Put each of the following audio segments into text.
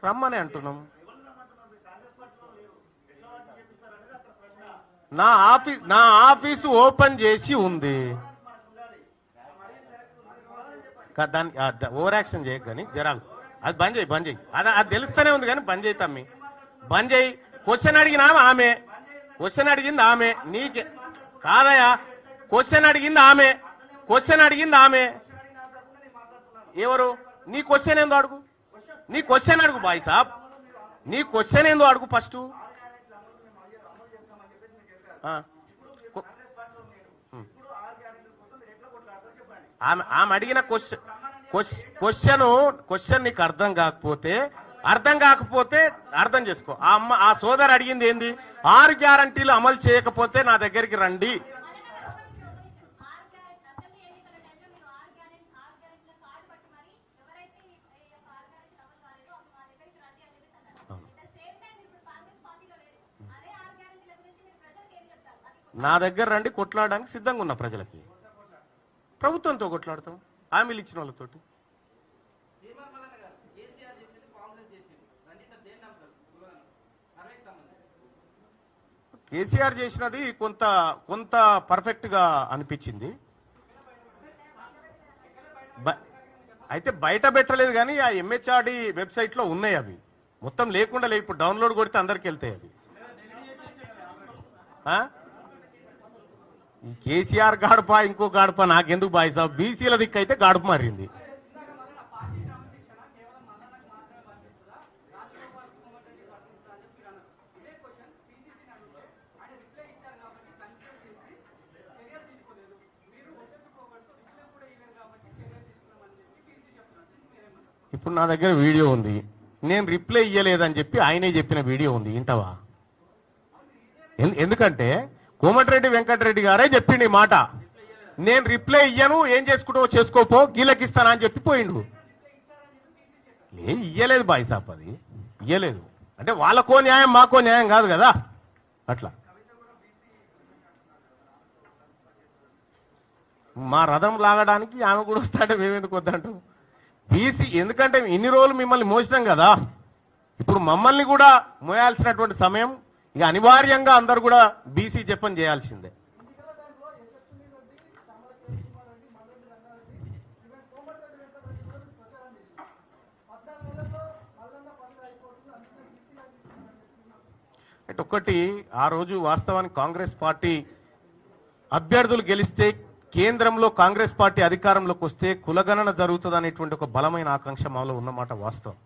రమ్మని అంటున్నాం. నా ఆఫీసు ఓపెన్ చేసి ఉంది. దాన్ని ఓవర్ యాక్షన్ చేయకు కానీ జరాలు అది బంద్ చేయి అది తెలుస్తూనే ఉంది కానీ బంద్ చేయి తమ్మి, బంద్ చేయి. క్వశ్చన్ అడిగినా ఆమె, క్వశ్చన్ అడిగింది ఆమె, నీకే కాదయా. క్వశ్చన్ అడిగింది ఆమె, ఎవరు? నీ క్వశ్చన్ ఏందో అడుగు, నీ క్వశ్చన్ అడుగు బాయ్ సాబ్, నీ క్వశ్చన్ ఏందో అడుగు ఫస్ట్. ఆమె అడిగిన క్వశ్చన్ నీకు అర్థం కాకపోతే అర్థం చేసుకో. ఆ సోదరు అడిగింది ఏంది? 6 గ్యారంటీలు అమలు చేయకపోతే నా దగ్గరికి రండి. నా దగ్గర రండి, కొట్లాడడానికి సిద్ధంగా ఉన్న ప్రజలకి. ప్రభుత్వంతో కొట్లాడతాం, హామీలు ఇచ్చిన వాళ్ళతోటి. కేసీఆర్ చేసినది కొంత పర్ఫెక్ట్ గా అనిపించింది. అయితే బయట పెట్టలేదు కానీ ఆ ఎంహెచ్ఆర్డి వెబ్సైట్ లో ఉన్నాయి అవి. మొత్తం లేకుండా లేవు, ఇప్పుడు డౌన్లోడ్ కొడితే అందరికి వెళ్తాయి అవి. ఈ కేసీఆర్ గాడుపా ఇంకో గాడుపా నాకెందుకు బాయ్ సాబ్, బీసీల దిక్కు అయితే గాడుపు మారింది. ఇప్పుడు నా దగ్గర వీడియో ఉంది, నేను రిప్లై ఇయ్యలేదని చెప్పి ఆయనే చెప్పిన వీడియో ఉంది, ఇంటవా? ఎందుకంటే కోమటిరెడ్డి వెంకటరెడ్డి గారే చెప్పిండు ఈ మాట, నేను రిప్లై ఇయ్యను, ఏం చేసుకుంటావో చేసుకోపో, గీలకిస్తానా అని చెప్పి పోయిండు. ఇయ్యలేదు బాయ్ సాబ్, అది ఇయ్యలేదు. అంటే వాళ్ళకో న్యాయం మాకో న్యాయం కాదు కదా. అట్లా మా రథం లాగడానికి ఆమె కూడా వస్తాడే, మేమెందుకు వద్దంటాం? బీసీ ఎందుకంటే ఇన్ని రోజులు మిమ్మల్ని మోసినాం కదా, ఇప్పుడు మమ్మల్ని కూడా మోయాల్సినటువంటి సమయం. ఇక అనివార్యంగా అందరు కూడా బీసీ చెప్పని చేయాల్సిందే. అంటే ఒకటి, ఆ రోజు వాస్తవానికి కాంగ్రెస్ పార్టీ అభ్యర్థులు గెలిస్తే, కేంద్రంలో కాంగ్రెస్ పార్టీ అధికారంలోకి వస్తే కులగణన జరుగుతుంది అనేటువంటి ఒక బలమైన ఆకాంక్ష మాలో ఉన్నమాట వాస్తవం.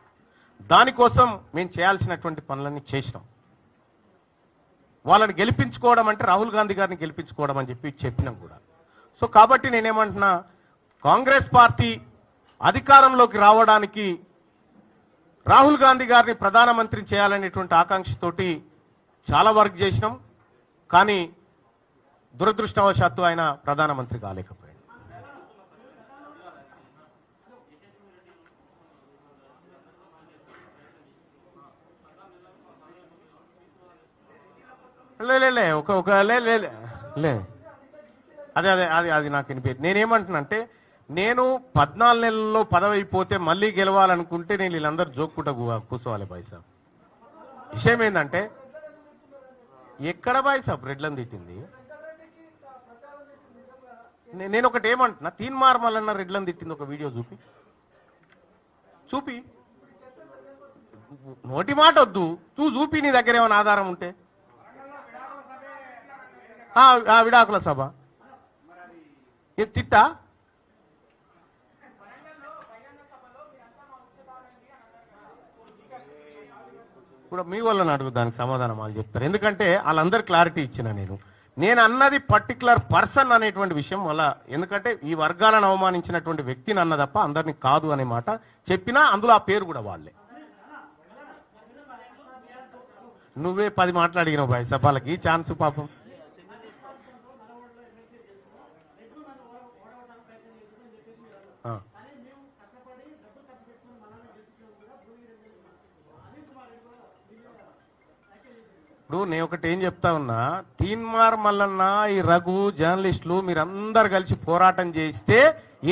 దానికోసం మేము చేయాల్సినటువంటి పనులన్నీ చేసినాం. వాళ్ళని గెలిపించుకోవడం అంటే రాహుల్ గాంధీ గారిని గెలిపించుకోవడం అని చెప్పినాం కూడా. సో కాబట్టి నేనేమంటున్నా, కాంగ్రెస్ పార్టీ అధికారంలోకి రావడానికి రాహుల్ గాంధీ గారిని ప్రధానమంత్రిని చేయాలనేటువంటి ఆకాంక్షతోటి చాలా వర్క్ చేసినాం. కానీ దురదృష్టవశాత్తు ఆయన ప్రధానమంత్రి కాలేకపోయాడు. అది నాకు వినిపించదు. నేనేమంటున్నా అంటే, నేను 14 నెలల్లో పదవి అయిపోతే మళ్ళీ గెలవాలనుకుంటే నేను వీళ్ళందరూ జోక్కుంటా కూర్చోవాలి బాయ్ సాబ్. విషయం ఏంటంటే, ఎక్కడ బాయ్ సాబ్ రెడ్లను తిట్టింది? నేను ఒకటి ఏమంటున్నా, తీన్మార్ మల్లన్న రెడ్లను తిట్టింది ఒక వీడియో చూపి నోటి మాట వద్దు, చూపి నీ దగ్గర ఏమైనా ఆధారం ఉంటే. విడాకుల సభ తిట్టా? ఇప్పుడు మీ వాళ్ళని అడుగు, దానికి సమాధానం వాళ్ళు చెప్తారు. ఎందుకంటే వాళ్ళందరూ క్లారిటీ ఇచ్చిన నేను అన్నది పర్టికులర్ పర్సన్ అనేటువంటి విషయం వల్ల. ఎందుకంటే ఈ వర్గాలను అవమానించినటువంటి వ్యక్తిని అన్న తప్ప అందరినీ కాదు అనే మాట చెప్పినా అందులో ఆ పేరు కూడా వాళ్ళే. నువ్వే 10 మాట్లాడినావు బాయ్ సభలకి ఛాన్స్ పాపం. ఇప్పుడు నేను ఒకటి ఏం చెప్తా ఉన్నా, తీన్మార్ మల్లన్న, ఈ రఘు, జర్నలిస్టులు మీరందరు కలిసి పోరాటం చేస్తే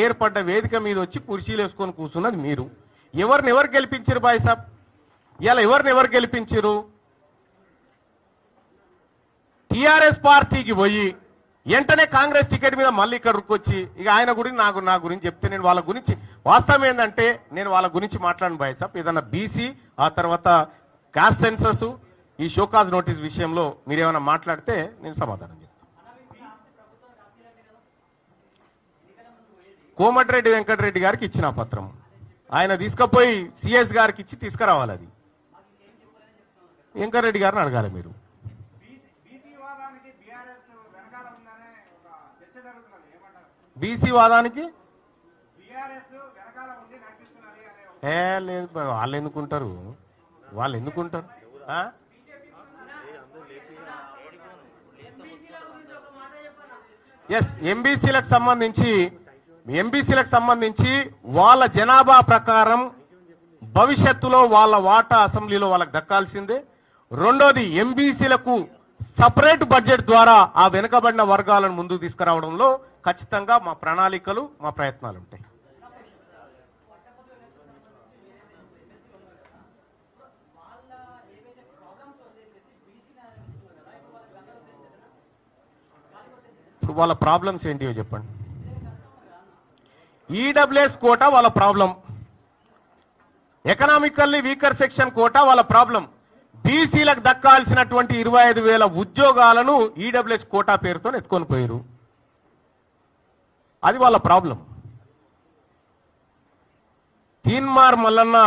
ఏర్పడ్డ వేదిక మీద వచ్చి కుర్చీలు వేసుకొని కూర్చున్నది మీరు. ఎవరు గెలిపించారు బాయ్ సాబ్? ఇలా ఎవరు గెలిపించారు? టిఆర్ఎస్ పార్టీకి పోయి వెంటనే కాంగ్రెస్ టికెట్ మీద మళ్ళీ ఇక్కడికి వచ్చి ఇక ఆయన గురించి నా గురించి చెప్తే నేను వాళ్ళ గురించి వాస్తవం ఏంటంటే నేను వాళ్ళ గురించి మాట్లాడను బాయ్ సాబ్. ఏదన్నా బీసీ ఆ తర్వాత కాస్ట్ సెన్సస్ ఈ షోకాజ్ నోటీస్ విషయంలో మీరేమైనా మాట్లాడితే నేను సమాధానం చెప్తాను. కోమటిరెడ్డి వెంకటరెడ్డి గారికి ఇచ్చిన పత్రం ఆయన తీసుకుపోయి సిఎస్ గారికి ఇచ్చి తీసుకురావాలి. అది వెంకటరెడ్డి గారిని అడగాలి మీరు. బీసీ వాదానికి లేదు, వాళ్ళు ఎందుకుంటారు? ఎస్, ఎంబీసీలకు సంబంధించి వాళ్ళ జనాభా ప్రకారం భవిష్యత్తులో వాళ్ళ వాటా అసెంబ్లీలో వాళ్ళకి దక్కాల్సిందే. రెండోది, ఎంబీసీలకు సపరేట్ బడ్జెట్ ద్వారా ఆ వెనుకబడిన వర్గాలను ముందుకు తీసుకురావడంలో ఖచ్చితంగా మా ప్రణాళికలు మా ప్రయత్నాలు ఉంటాయి. ఇప్పుడు వాళ్ళ ప్రాబ్లమ్స్ ఏంటియో చెప్పండి. ఈడబ్ల్యూఎస్ కోటా వాళ్ళ problem, economically weaker section quota వాళ్ళ ప్రాబ్లం. బీసీలకు దక్కాల్సినటువంటి 25,000 ఉద్యోగాలను ఈడబ్ల్యూఎస్ కోటా పేరుతో ఎత్తుకొని పోయారు. అది వాళ్ళ ప్రాబ్లం. తీన్మార్ మల్లన్న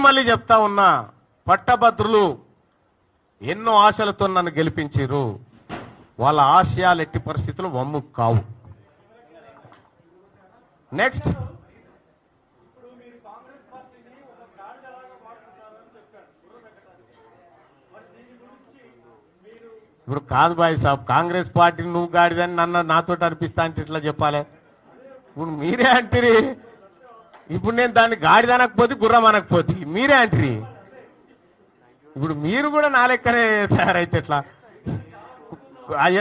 మళ్ళీ చెప్తా ఉన్నా, పట్టభద్రులు ఎన్నో ఆశలతో నన్ను గెలిపించారు. వాళ్ళ ఆశయాలు ఎట్టి పరిస్థితులు వమ్ము కావు. నెక్స్ట్, ఇప్పుడు కాదు బాయ్ సాబ్, కాంగ్రెస్ పార్టీని నువ్వు గాడిదని నాతో అనిపిస్తా అంటే ఎట్లా చెప్పాలి? ఇప్పుడు మీరే అంటారు. ఇప్పుడు నేను దాన్ని గాడిదనకపోతే గుర్రం అనకపోతే మీరే అంటారు. ఇప్పుడు మీరు కూడా నా లెక్కనే తయారైతే ఎట్లా?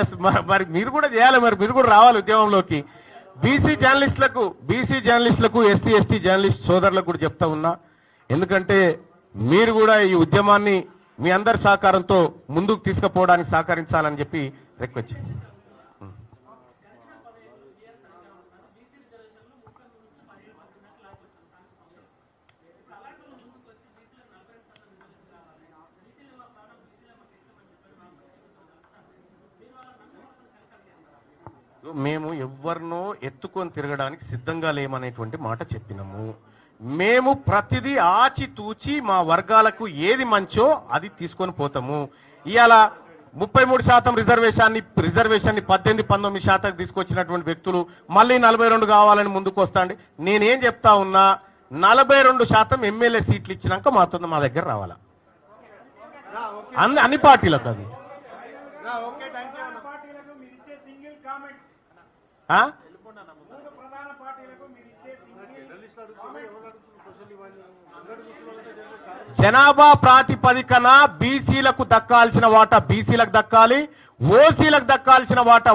ఎస్, మరి మీరు కూడా చేయాలి, మరి మీరు కూడా రావాలి ఉద్యమంలోకి. బీసీ జర్నలిస్టులకు ఎస్సీ ఎస్టీ జర్నలిస్ట్ సోదరులకు కూడా చెప్తా ఉన్నా, ఎందుకంటే మీరు కూడా ఈ ఉద్యమాన్ని మీ అందరి సహకారంతో ముందుకు తీసుకుపోవడానికి సహకరించాలని చెప్పి రిక్వెస్ట్. మేము ఎవరినో ఎత్తుకొని తిరగడానికి సిద్ధంగా లేమనేటువంటి మాట చెప్పినాము. మేము ప్రతిదీ ఆచితూచి మా వర్గాలకు ఏది మంచో అది తీసుకొని పోతాము. ఇవాళ 33% రిజర్వేషన్ 18-19% తీసుకొచ్చినటువంటి వ్యక్తులు మళ్ళీ 42 కావాలని ముందుకు వస్తాండి. నేనేం చెప్తా ఉన్నా, 42% ఎమ్మెల్యే సీట్లు ఇచ్చినాక మా దగ్గర రావాలా అన్ని పార్టీలకు. అది జనాభా ప్రాతిపదికన బీసీలకు దక్కాల్సిన వాటా బీసీలకు దక్కాలి, ఓసీలకు దక్కాల్సిన వాటా